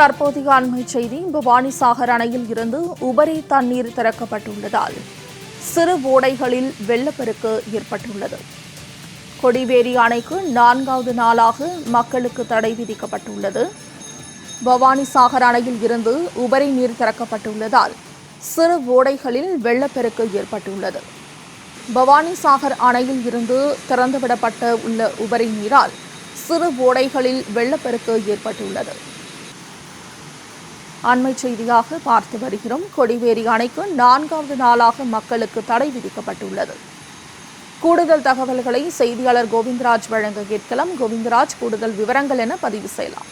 தற்போதைய அண்மை செய்தி. பவானிசாகர் அணையில் இருந்து உபரி தண்ணீர் திறக்கப்பட்டுள்ளதால் சிறு ஓடைகளில் வெள்ளப்பெருக்கு ஏற்பட்டுள்ளது. கொடிவேரி அணைக்கு 4வது நாளாக மக்களுக்கு தடை விதிக்கப்பட்டுள்ளது. பவானிசாகர் அணையில் இருந்து உபரி நீர் திறக்கப்பட்டுள்ளதால் சிறு ஓடைகளில் வெள்ளப்பெருக்கு ஏற்பட்டுள்ளது. பவானிசாகர் அணையில் இருந்து திறந்துவிடப்பட்ட உள்ள உபரி நீரால் சிறு ஓடைகளில் வெள்ளப்பெருக்கு ஏற்பட்டுள்ளது. அண்மை செய்தியாக பார்த்து வருகிறோம். கொடிவேரி அணைக்கு 4வது நாளாக மக்களுக்கு தடை விதிக்கப்பட்டுள்ளது. கூடுதல் தகவல்களை செய்தியாளர் கோவிந்தராஜ் வழங்க கேட்கலாம். கோவிந்தராஜ், கூடுதல் விவரங்கள் என பதிவு செய்யலாம்.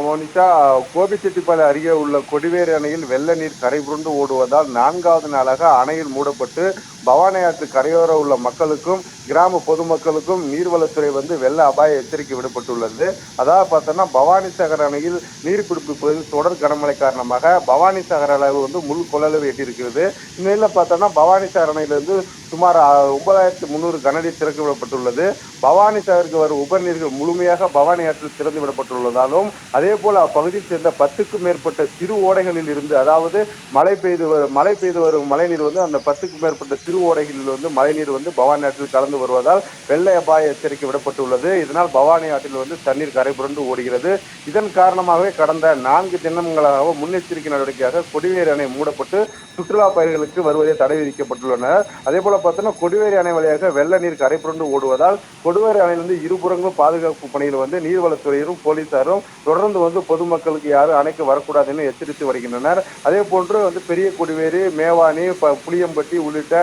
மோனிஷா, கோபிச்செட்டிப்பாளையம் அருகே உள்ள கொடிவேரி அணையில் வெள்ள நீர் கரைபுரண்டு ஓடுவதால் 4வது நாளாக அணையில் மூடப்பட்டு பவானி ஆற்று கரையோர உள்ள மக்களுக்கும் கிராம பொதுமக்களுக்கும் நீர்வளத்துறை வெள்ள அபாய எச்சரிக்கை விடப்பட்டுள்ளது. அதாவது பார்த்தோன்னா, பவானிசாகர் அணையில் நீர்பிடிப்பு பகுதியில் தொடர் கனமழை காரணமாக பவானிசாகர் அளவு முழு கொள்ளளவு எட்டியிருக்கிறது. இந்த நிலையில் பார்த்தோன்னா, பவானிசாகர் அணையிலிருந்து சுமார் 9300 கனஅடி திறக்க விடப்பட்டுள்ளது. பவானிசாகருக்கு வரும் உபநீர்கள் முழுமையாக பவானி ஆற்றில் திறந்து விடப்பட்டுள்ளதாலும், அதே போல அப்பகுதியில் சேர்ந்த 10க்கும் மேற்பட்ட சிறு ஓடைகளில் இருந்து, அதாவது மழை பெய்து வரும் மழைநீர் அந்த 10க்கும் மேற்பட்ட சிறு ஓடைகளில் மழைநீர் பவானி ஆற்றில் கலந்து வருவதால் வெள்ள அபாய எச்சரிக்கை விடப்பட்டுள்ளது. இதனால் பவானி ஆற்றில் தண்ணீர் கரைபுரண்டு ஓடுகிறது. இதன் காரணமாகவே கடந்த 4 தினங்களாக முன்னெச்சரிக்கை நடவடிக்கையாக கொடிவேரி அணை மூடப்பட்டு சுற்றுலா பயணிகளுக்கு வருவதை தடை விதிக்கப்பட்டுள்ளனர். அதே போல பார்த்தோன்னா, கொடிவேரி அணை வழியாக வெள்ள நீர் கரைபுரண்டு ஓடுவதால் கொடிவேரி அணையிலிருந்து இருபுறங்களும் பாதுகாப்பு பணியில் நீர்வளத்துறையினரும் போலீசாரும் தொடர்ந்து பொதுமக்களுக்கு யாரும் அணைக்கு வரக்கூடாது என எச்சரித்து வருகின்றனர். அதே போன்று பெரிய கொடிவேரி, மேவானி, புளியம்பட்டி உள்ளிட்ட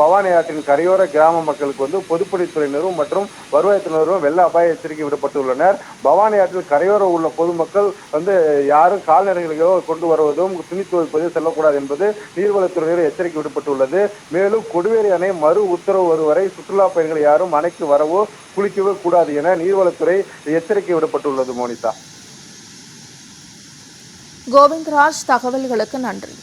பவானி ஆற்றின் கரையோர கிராம மக்களுக்கு பொதுப்பணித்துறையினரும் மற்றும் வருவாய்த்துறையினரும் வெள்ள அபாய எச்சரிக்கை விடப்பட்டுள்ளனர். பவானி ஆற்றில் கரையோர உள்ள பொதுமக்கள் யாரும் கால்நடைகளோ கொண்டு வருவதும் துணி துவைப்பதும் செல்லக்கூடாது என்பது நீர்வளத்துறையினர் எச்சரிக்கை விடப்பட்டுள்ளது. மேலும் கொடிவேரி அணை மறு உத்தரவு வரும் வரை சுற்றுலா பயணிகள் யாரும் அணைக்கு வரவோ குளிக்கவோ கூடாது என நீர்வளத்துறை எச்சரிக்கை விடப்பட்டுள்ளது. மோனிஷா. கோவிந்தராஜ், தகவல்களுக்கு நன்றி.